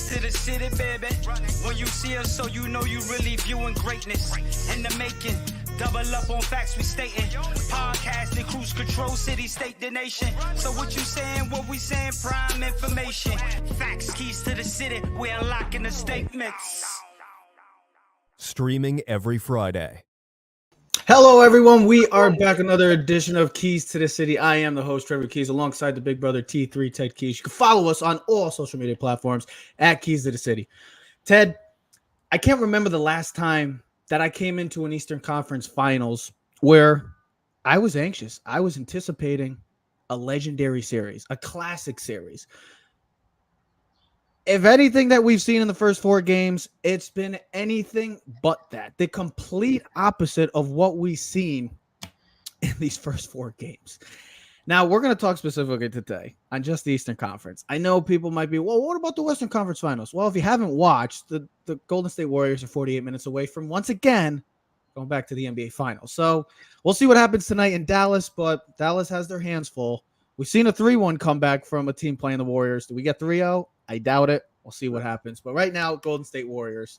Keys to the city, baby. When you see us, so you know you really viewing greatness in the making. Double up on facts we stating. Podcasting, cruise control, city, state, the nation. So what you saying, what we saying, prime information. Facts, keys to the city, we unlocking the statements. Streaming every Friday. Hello, everyone. We are back. Another edition of Keys to the City. I am the host, Trevor Keys, alongside the big brother, T3 Ted Keys. You can follow us on all social media platforms at Keys to the City. Ted, I can't remember the last time that I came into an Eastern Conference Finals where I was anxious. I was anticipating a legendary series, a classic series. If anything that we've seen in the first four games, it's been anything but that. The complete opposite of what we've seen in these first four games. Now, we're going to talk specifically today on just the Eastern Conference. I know people might be, well, what about the Western Conference Finals? Well, if you haven't watched, the Golden State Warriors are 48 minutes away from, once again, going back to the NBA Finals. So we'll see what happens tonight in Dallas, but Dallas has their hands full. We've seen a 3-1 comeback from a team playing the Warriors. Do we get 3-0? I doubt it. We'll see what happens. But right now, Golden State Warriors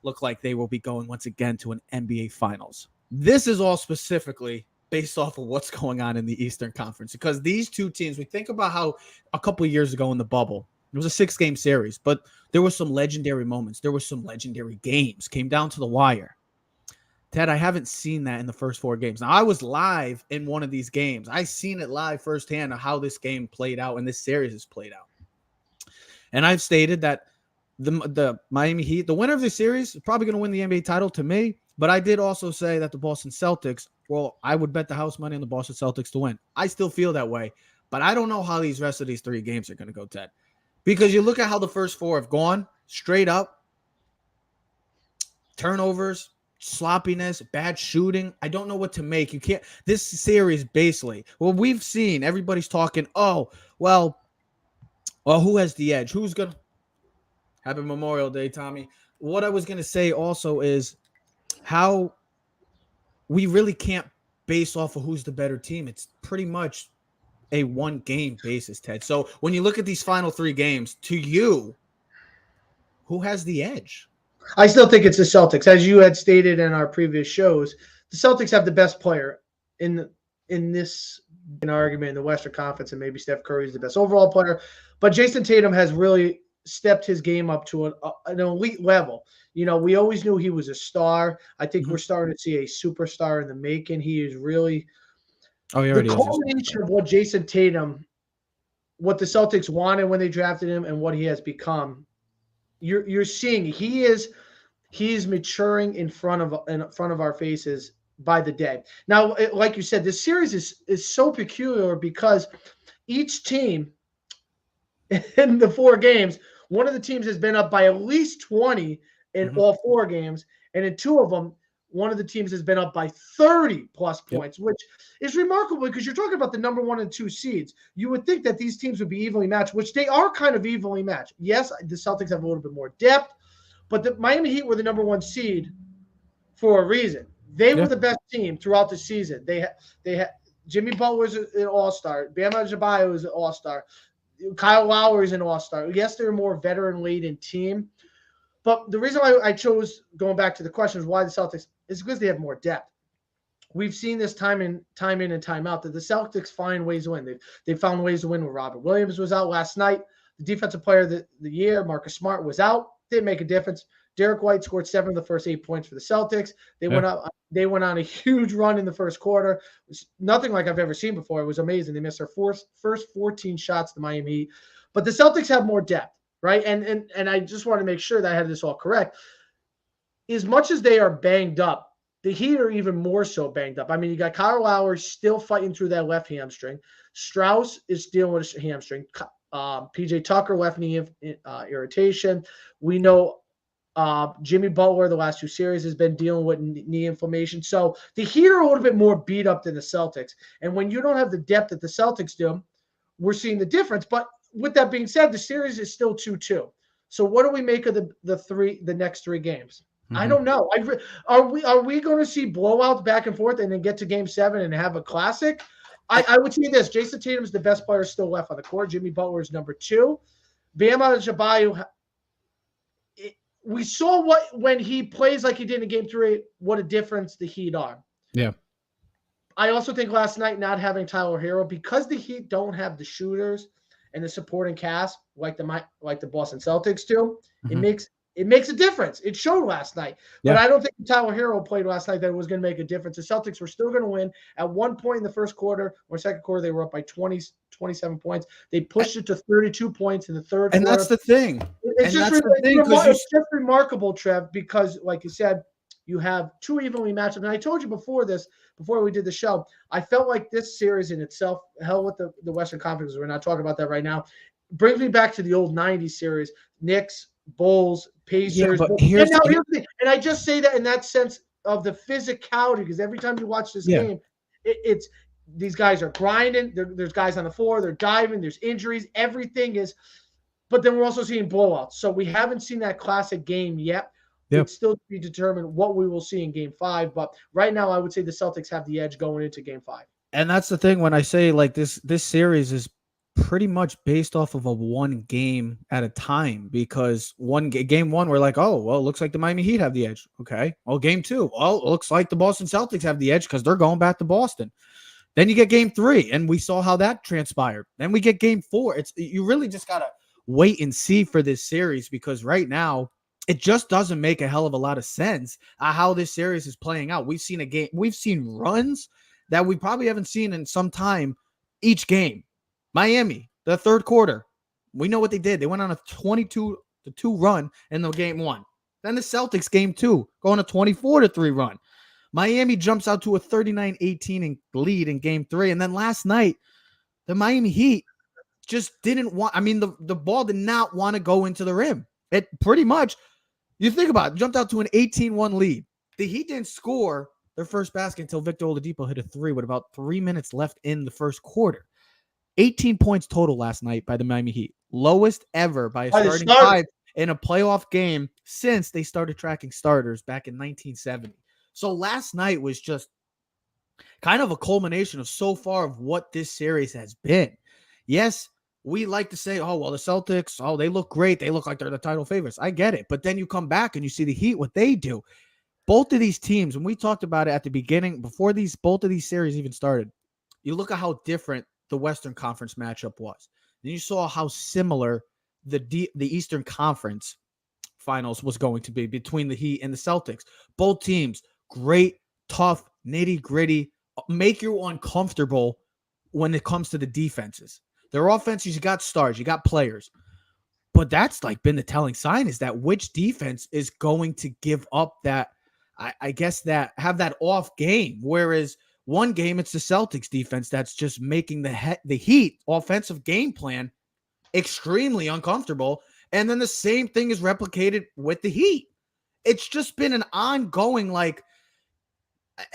look like they will be going once again to an NBA Finals. This is all specifically based off of what's going on in the Eastern Conference, because these two teams, we think about how a couple of years ago in the bubble, it was a 6-game series, but there were some legendary moments. There were some legendary games, came down to the wire. Ted, I haven't seen that in the first four games. Now, I was live in one of these games. I seen it live firsthand of how this game played out and this series has played out. And I've stated that the Miami Heat, the winner of the series, is probably going to win the NBA title to me. But I did also say that the Boston Celtics, well, I would bet the house money on the Boston Celtics to win. I still feel that way. But I don't know how these rest of these three games are going to go, Ted. Because you look at how the first four have gone, straight up, turnovers, sloppiness, bad shooting. I don't know what to make. You can't. This series basically, well, we've seen everybody's talking, well, who has the edge? Who's going to happy Memorial Day, Tommy? What I was going to say also is how we really can't base off of who's the better team. It's pretty much a one-game basis, Ted. So when you look at these final three games, to you, who has the edge? I still think it's the Celtics. As you had stated in our previous shows, the Celtics have the best player in this argument in the Western Conference, and maybe Steph Curry is the best overall player. But Jason Tatum has really stepped his game up to an elite level. You know, we always knew he was a star. I think we're starting to see a superstar in the making. He is really the culmination of what Jason Tatum, what the Celtics wanted when they drafted him, and what he has become. You're seeing he is maturing in front of our faces by the day. Now, like you said, this series is so peculiar because each team in the four games, one of the teams has been up by at least 20 in all four games, and in two of them, one of the teams has been up by 30 plus points, which is remarkable because you're talking about the number 1 and 2 seeds. You would think that these teams would be evenly matched, which they are kind of evenly matched. Yes, the Celtics have a little bit more depth, but the Miami Heat were the number 1 seed for a reason. They were the best team throughout the season. They had Jimmy Butler's an all-star. Bam Adebayo is an all-star. Kyle Lowry is an all-star. Yes, they're a more veteran-laden team. But the reason why I chose, going back to the question, is why the Celtics is because they have more depth. We've seen this time in and time out that the Celtics find ways to win. They've found ways to win when Robert Williams was out last night. The defensive player of the year, Marcus Smart, was out. Didn't make a difference. Derek White scored 7 of the first 8 points for the Celtics. They went on a huge run in the first quarter. It was nothing like I've ever seen before. It was amazing. They missed their first 14 shots, the Miami Heat. But the Celtics have more depth, right? And I just want to make sure that I had this all correct. As much as they are banged up, the Heat are even more so banged up. I mean, you got Kyle Lowry still fighting through that left hamstring. Strauss is dealing with a hamstring. PJ Tucker, left knee irritation. We know Jimmy Butler, the last 2 series, has been dealing with knee inflammation. So the Heat are a little bit more beat up than the Celtics. And when you don't have the depth that the Celtics do, we're seeing the difference. But with that being said, the series is still 2-2. So what do we make of the next 3 games? I don't know. Are we going to see blowouts back and forth and then get to Game 7 and have a classic? I would say this: Jason Tatum's the best player still left on the court. Jimmy Butler is number 2. Bam Adebayo we saw when he plays like he did in Game 3, what a difference the Heat are. Yeah. I also think last night not having Tyler Hero, because the Heat don't have the shooters and the supporting cast like the Boston Celtics do, it makes a difference. It showed last night. Yeah. But I don't think Tyler Hero played last night that it was going to make a difference. The Celtics were still going to win. At one point in the first quarter or second quarter, they were up by 27 points. They pushed it to 32 points in the third quarter. And that's the thing. It's just remarkable, Trev, because like you said, you have two evenly matched up. And I told you before we did the show, I felt like this series in itself, hell with the Western Conference, we're not talking about that right now, brings me back to the old 90s series, Knicks, Bulls, Pacers. Yeah, and I just say that in that sense of the physicality, because every time you watch this game, it's these guys are grinding. There's guys on the floor. They're diving. There's injuries. Everything is – but then we're also seeing blowouts. So we haven't seen that classic game yet. Yep. It's still to be determined what we will see in Game 5. But right now, I would say the Celtics have the edge going into Game 5. And that's the thing when I say like this series is pretty much based off of a one game at a time, because game one, we're like, oh, well, it looks like the Miami Heat have the edge. Okay. Well, game two, well, it looks like the Boston Celtics have the edge because they're going back to Boston. Then you get game 3, and we saw how that transpired. Then we get game 4. You really just got to wait and see for this series, because right now it just doesn't make a hell of a lot of sense how this series is playing out. We've seen runs that we probably haven't seen in some time each game. Miami, the third quarter, we know what they did. They went on a 22-2 run in the game 1. Then the Celtics game 2, going a 24-3 run. Miami jumps out to a 39-18 lead in game 3. And then last night, the Miami Heat just didn't want, the ball did not want to go into the rim. It pretty much, you think about it, jumped out to an 18-1 lead. The Heat didn't score their first basket until Victor Oladipo hit a 3 with about 3 minutes left in the first quarter. 18 points total last night by the Miami Heat. Lowest ever by a starting 5 in a playoff game since they started tracking starters back in 1970. So last night was just kind of a culmination of so far of what this series has been. Yes, we like to say, oh, well, the Celtics, oh, they look great. They look like they're the title favorites. I get it. But then you come back and you see the Heat, what they do. Both of these teams, when we talked about it at the beginning, before both of these series even started, you look at how different the Western Conference matchup was. And you saw how similar the Eastern Conference Finals was going to be between the Heat and the Celtics. Both teams, great, tough, nitty-gritty, make you uncomfortable when it comes to the defenses. Their offenses, you got stars, you got players. But that's like been the telling sign, is that which defense is going to give up that, I guess, that have that off game. Whereas one game, it's the Celtics defense that's just making the Heat offensive game plan extremely uncomfortable. And then the same thing is replicated with the Heat. It's just been an ongoing, like,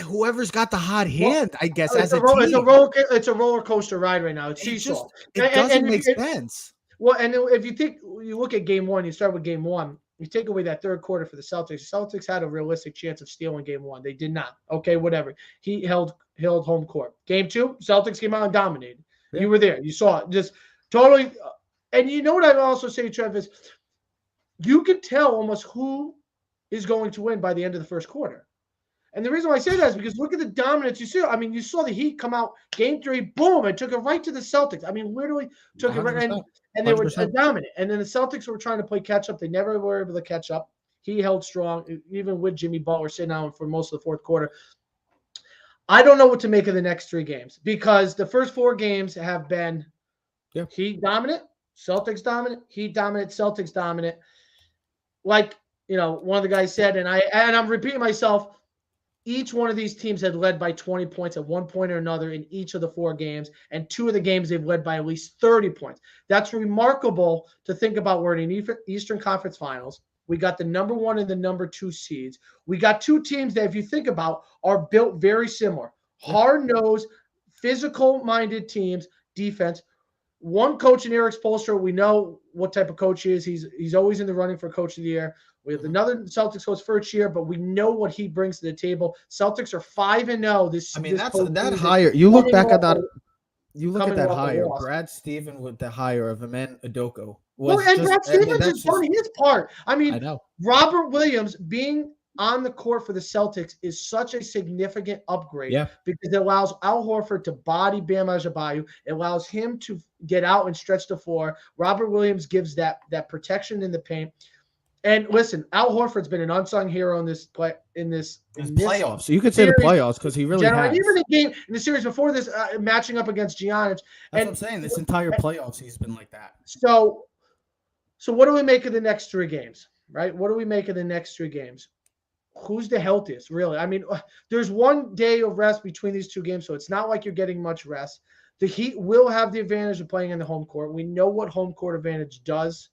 whoever's got the hot hand, I guess, as a team. It's a roller coaster ride right now. It's seesaw. It doesn't make sense. Well, and if you look at game 1, you start with game 1. You take away that third quarter for the Celtics. The Celtics had a realistic chance of stealing game 1. They did not. Okay, whatever. He held home court. Game 2, Celtics came out and dominated. Yeah. You were there. You saw it. Just totally. And you know what I'd also say, Trev, is you can tell almost who is going to win by the end of the first quarter. And the reason why I say that is because look at the dominance you see. You saw the Heat come out game 3, boom, and took it right to the Celtics. Literally took 100%. It right, and they were dominant. And then the Celtics were trying to play catch up. They never were able to catch up. He held strong, even with Jimmy Butler sitting out for most of the fourth quarter. I don't know what to make of the next 3 games, because the first 4 games have been Heat dominant, Celtics dominant, Heat dominant, Celtics dominant. Like, one of the guys said, and I'm repeating myself, each one of these teams had led by 20 points at one point or another in each of the 4 games, and 2 of the games they've led by at least 30 points. That's remarkable to think about. We're in an Eastern Conference Finals. We got the number 1 and the number 2 seeds. We got 2 teams that, if you think about, are built very similar. Hard-nosed, physical-minded teams, defense. One coach in Eric Spoelstra, we know what type of coach he is. He's always in the running for Coach of the Year. We have another Celtics coach first year, but we know what he brings to the table. Celtics are 5-0. That's that higher. You look back at that. You look at coming that off a hire, loss. Brad Stevens with the hire of Amen Adoko. Well, and Brad Stevens has done his part. I I mean, know. Robert Williams being on the court for the Celtics is such a significant upgrade Yeah. because it allows Al Horford to body Bam Adebayo. It allows him to get out and stretch the floor. Robert Williams gives that protection in the paint. And listen, Al Horford's been an unsung hero in this playoffs. So you could say the playoffs because he really has. Even in the series before this, matching up against Giannis. That's what I'm saying. This entire playoffs, he's been like that. So what do we make of the next 3 games, right? What do we make of the next 3 games? Who's the healthiest, really? I mean, there's 1 day of rest between these 2 games, so it's not like you're getting much rest. The Heat will have the advantage of playing in the home court. We know what home court advantage does.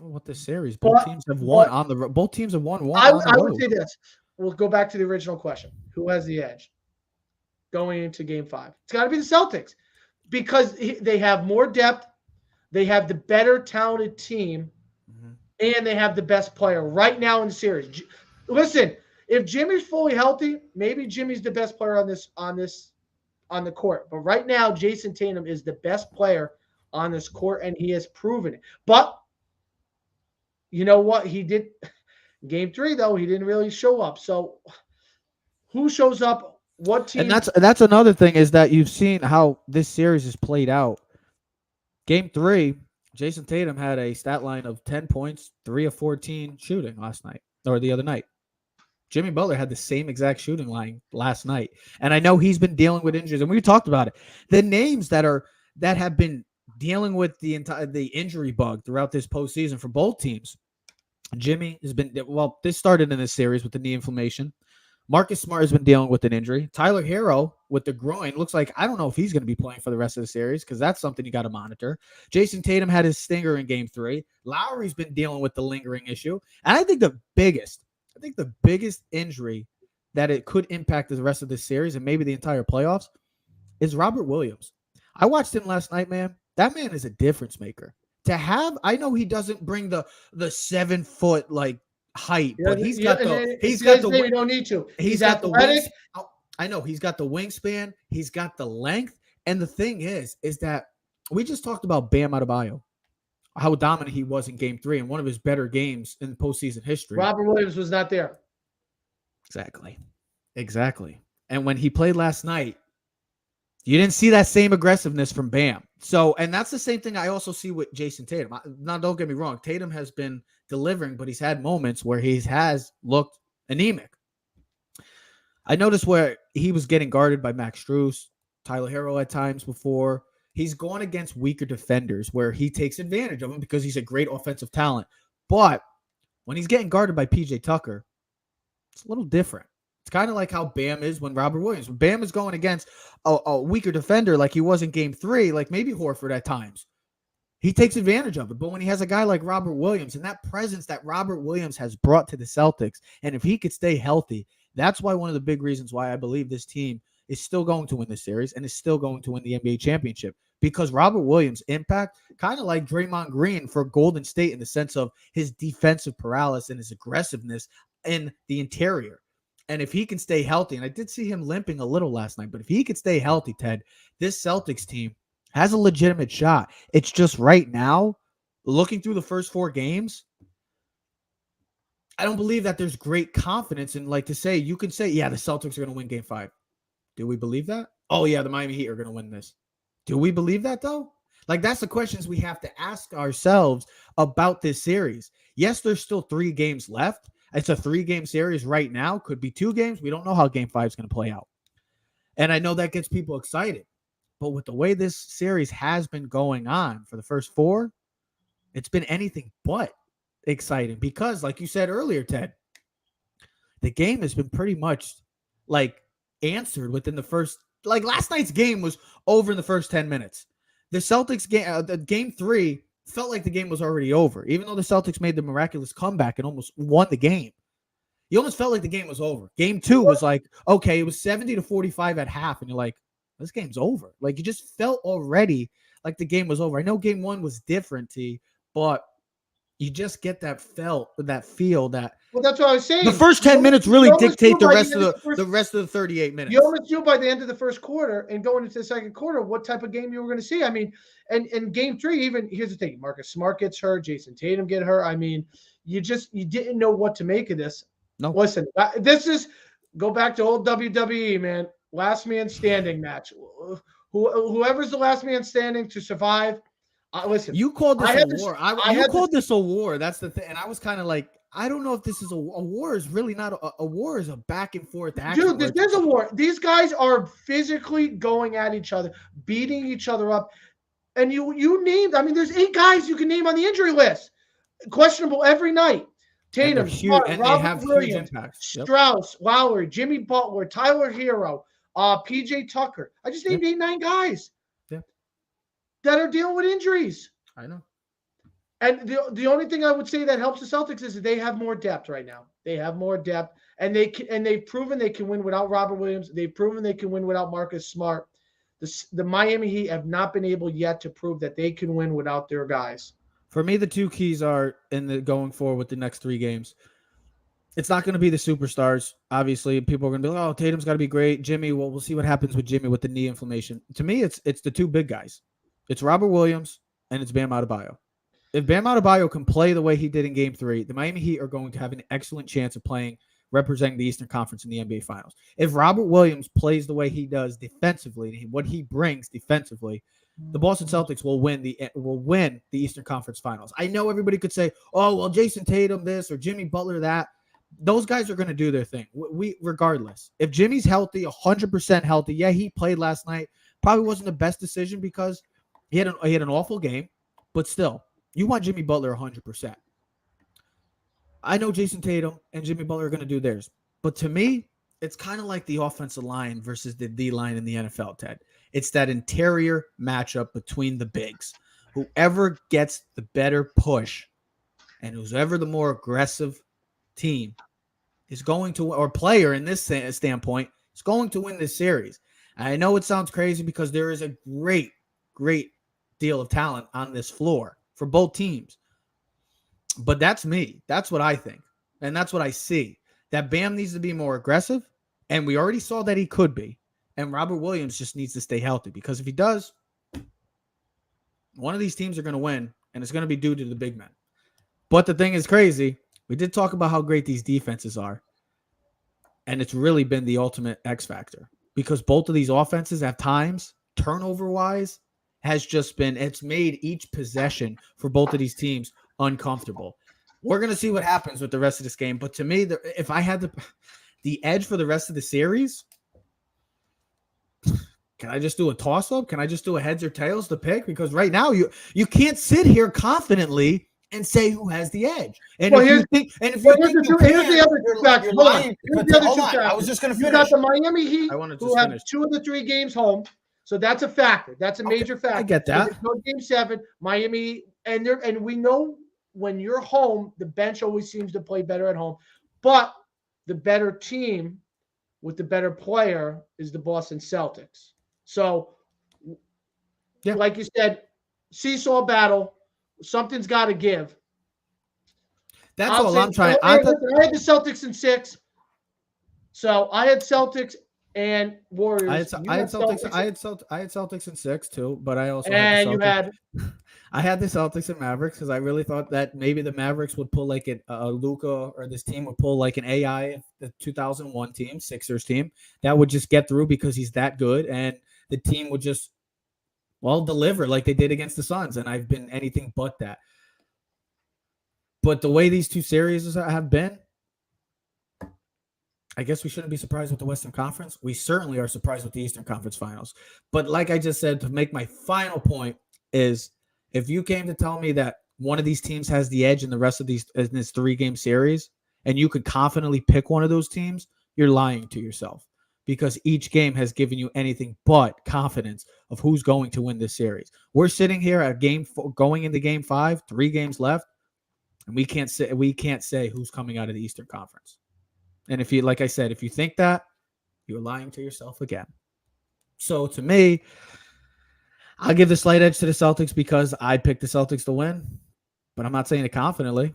What the series? Both teams have won on the road. Both teams have won one. I would say this. We'll go back to the original question. Who has the edge going into Game 5? It's got to be the Celtics because they have more depth. They have the better talented team, and they have the best player right now in the series. Listen, if Jimmy's fully healthy, maybe Jimmy's the best player on the court. But right now, Jason Tatum is the best player on this court, and he has proven it. But you know what? He did Game 3, though. He didn't really show up. So who shows up? What team? And that's another thing is that you've seen how this series is played out. Game 3, Jason Tatum had a stat line of 10 points, 3 of 14 shooting last night or the other night. Jimmy Butler had the same exact shooting line last night. And I know he's been dealing with injuries, and we talked about it. The names that have been dealing with the injury bug throughout this postseason for both teams. Jimmy has been, well, this started in this series with the knee inflammation. Marcus Smart has been dealing with an injury. Tyler Hero with the groin looks like, I don't know if he's going to be playing for the rest of the series because that's something you got to monitor. Jason Tatum had his stinger in Game 3. Lowry's been dealing with the lingering issue. And I think the biggest injury that it could impact the rest of this series and maybe the entire playoffs is Robert Williams. I watched him last night, man. That man is a difference maker. I know he doesn't bring the 7-foot like height, but he's got the we don't need to. He's got athletic. I know he's got the wingspan, he's got the length, and the thing is that we just talked about Bam Adebayo, how dominant he was in Game 3 and one of his better games in postseason history. Robert Williams was not there. Exactly. And when he played last night, you didn't see that same aggressiveness from Bam. So, and that's the same thing I also see with Jason Tatum. Now, don't get me wrong. Tatum has been delivering, but he's had moments where he has looked anemic. I noticed where he was getting guarded by Max Strus, Tyler Hero at times before. He's gone against weaker defenders where he takes advantage of them because he's a great offensive talent. But when he's getting guarded by PJ Tucker, it's a little different. It's kind of like how Bam is when Robert Williams. When Bam is going against a weaker defender like he was in Game 3, like maybe Horford at times, he takes advantage of it. But when he has a guy like Robert Williams and that presence that Robert Williams has brought to the Celtics, and if he could stay healthy, that's why one of the big reasons why I believe this team is still going to win this series and is still going to win the NBA championship. Because Robert Williams' impact, kind of like Draymond Green for Golden State in the sense of his defensive paralysis and his aggressiveness in the interior. And if he can stay healthy, and I did see him limping a little last night, but if he could stay healthy, Ted, this Celtics team has a legitimate shot. It's just right now, looking through the first 4 games, I don't believe that there's great confidence in, like, to say, you can say, yeah, the Celtics are going to win Game 5. Do we believe that? Oh, yeah, the Miami Heat are going to win this. Do we believe that, though? Like, that's the questions we have to ask ourselves about this series. Yes, there's still 3 games left. It's a 3-game series right now. Could be 2 games. We don't know how Game 5 is going to play out. And I know that gets people excited. But with the way this series has been going on for the first 4, it's been anything but exciting. Because, like you said earlier, Ted, the game has been pretty much, like, answered within the first... Like, last night's game was over in the first 10 minutes. The Celtics game, Game 3... felt like the game was already over, even though the Celtics made the miraculous comeback and almost won the game. You almost felt like the game was over. Game 2 was like, okay, it was 70-45 at half, and you're like, this game's over. Like, you just felt already like the game was over. I know Game 1 was different, T, but you just get that feel that Well, that's what I was saying. the first 10 minutes really dictate the rest of the 38 minutes. You almost knew by the end of the first quarter and going into the second quarter what type of game you were going to see. I mean, and in game 3, even here's the thing: Marcus Smart gets hurt, Jason Tatum get hurt. I mean, you didn't know what to make of this. No. Listen, this is go back to old WWE, man. Last man standing match. Whoever's the last man standing to survive. Listen, you called this a war. You called this a war. That's the thing. And I was kind of like, I don't know if this is a war. Is really not a war. Is a back and forth action. Dude, this is a war. These guys are physically going at each other, beating each other up. And you named, I mean, there's 8 guys you can name on the injury list. Questionable every night. Tatum, Smart, Robert Williams, Strauss, Lowry, Jimmy Butler, Tyler Hero, PJ Tucker. I just named 8-9 guys that are dealing with injuries. I know. And the only thing I would say that helps the Celtics is that they have more depth right now. They have more depth, and they've proven they can win without Robert Williams. They've proven they can win without Marcus Smart. The Miami Heat have not been able yet to prove that they can win without their guys. For me, the 2 keys are going forward with the next 3 games. It's not going to be the superstars. Obviously, people are going to be like, "Oh, Tatum's got to be great." Jimmy, well, we'll see what happens with Jimmy with the knee inflammation. To me, it's the 2 big guys. It's Robert Williams and it's Bam Adebayo. If Bam Adebayo can play the way he did in Game 3, the Miami Heat are going to have an excellent chance of representing the Eastern Conference in the NBA Finals. If Robert Williams plays the way he does defensively, what he brings defensively, the Boston Celtics will win the Eastern Conference Finals. I know everybody could say, "Oh, well, Jason Tatum this or Jimmy Butler that." Those guys are going to do their thing. Regardless, if Jimmy's healthy, 100% healthy, he played last night. Probably wasn't the best decision because he had an awful game, but still, you want Jimmy Butler 100%. I know Jason Tatum and Jimmy Butler are going to do theirs, but to me, it's kind of like the offensive line versus the D line in the NFL, Ted. It's that interior matchup between the bigs. Whoever gets the better push and whoever the more aggressive team is going to, or player in this standpoint, is going to win this series. I know it sounds crazy because there is a great, great deal of talent on this floor for both teams. But that's me. That's what I think. And that's what I see. That Bam needs to be more aggressive. And we already saw that he could be. And Robert Williams just needs to stay healthy. Because if he does, one of these teams are going to win. And it's going to be due to the big men. But the thing is crazy. We did talk about how great these defenses are. And it's really been the ultimate X factor. Because both of these offenses at times, turnover-wise, it's made each possession for both of these teams uncomfortable. We're going to see what happens with the rest of this game. But to me, if I had the edge for the rest of the series, can I just do a toss-up? Can I just do a heads or tails to pick? Because right now, you can't sit here confidently and say who has the edge. And well, here's the other two factors. I was just going to finish. You got the Miami Heat, who have finish. 2 of the 3 games home. So that's a factor. That's a major factor. I get that. So Game 7, Miami, and we know when you're home, the bench always seems to play better at home. But the better team with the better player is the Boston Celtics. So, like you said, seesaw battle. Something's got to give. That's all I'm trying. I had the Celtics in 6. So I had Celtics and Warriors. I had Celtics in 6 too, but I also had I had the Celtics and Mavericks because I really thought that maybe the Mavericks would pull like a Luka, or this team would pull like an AI, the 2001 team, Sixers team, that would just get through because he's that good, and the team would just deliver like they did against the Suns, and I've been anything but that. But the way these 2 series have been, I guess we shouldn't be surprised with the Western Conference. We certainly are surprised with the Eastern Conference Finals. But like I just said, to make my final point is, if you came to tell me that one of these teams has the edge in the rest of this 3-game series, and you could confidently pick one of those teams, you're lying to yourself. Because each game has given you anything but confidence of who's going to win this series. We're sitting here at going into Game 5, 3 games left, and we can't say who's coming out of the Eastern Conference. And if you think that, you're lying to yourself again. So to me, I'll give the slight edge to the Celtics because I picked the Celtics to win. but I'm not saying it confidently.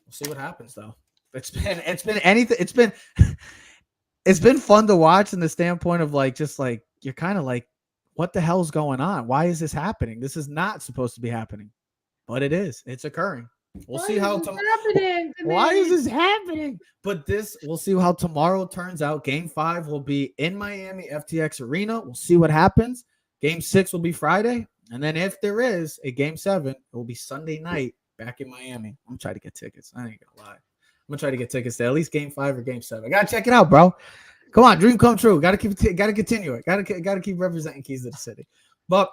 We'll see what happens though. It's been anything. It's been fun to watch in the standpoint of like, just like, you're kind of like, what the hell's going on? Why is this happening? This is not supposed to be happening, but it is. It's occurring. We'll see how happening. Why is this happening? But we'll see how tomorrow turns out. Game 5 will be in Miami, FTX Arena. We'll see what happens. Game 6 will be Friday. And then if there is a Game 7, it will be Sunday night back in Miami. I'm trying to get tickets. I ain't gonna lie. I'm gonna try to get tickets to at least Game 5 or Game 7. I gotta check it out, bro. Come on, dream come true. Gotta continue it. Gotta keep representing Keys to the City. But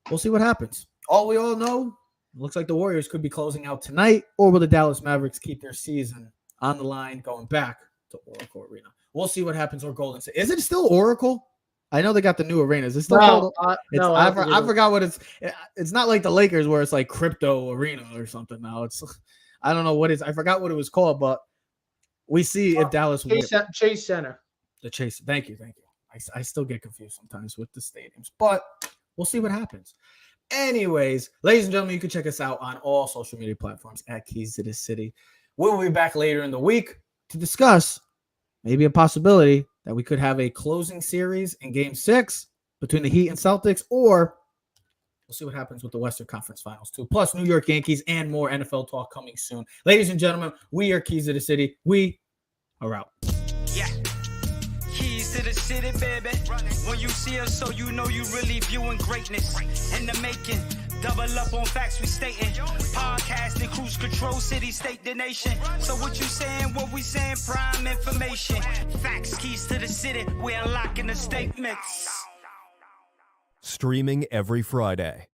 we'll see what happens. All we all know, it looks like the Warriors could be closing out tonight, or will the Dallas Mavericks keep their season on the line going back to Oracle Arena? We'll see what happens with Golden State. Is it still Oracle? I know they got the new arena. Is it still called? No, I forgot what it's. It's not like the Lakers where it's like Crypto Arena or something now. It's, I don't know what it's. I forgot what it was called, but we see if Dallas Chase Center. The Chase. Thank you. I still get confused sometimes with the stadiums, but we'll see what happens. Anyways, ladies and gentlemen, you can check us out on all social media platforms at Keys to the City. We'll be back later in the week to discuss maybe a possibility that we could have a closing series in Game 6 between the Heat and Celtics, or we'll see what happens with the Western Conference Finals too. Plus New York Yankees and more NFL talk coming soon. Ladies and gentlemen, we are Keys to the City. We are out. Yeah. Keys to the city, baby. When you see us, so you know you really viewing greatness in the making. Double up on facts we stating. Podcasting, cruise control, city, state, the nation. So what you saying, what we saying, prime information. Facts, keys to the city, we're unlocking the statements. Streaming every Friday.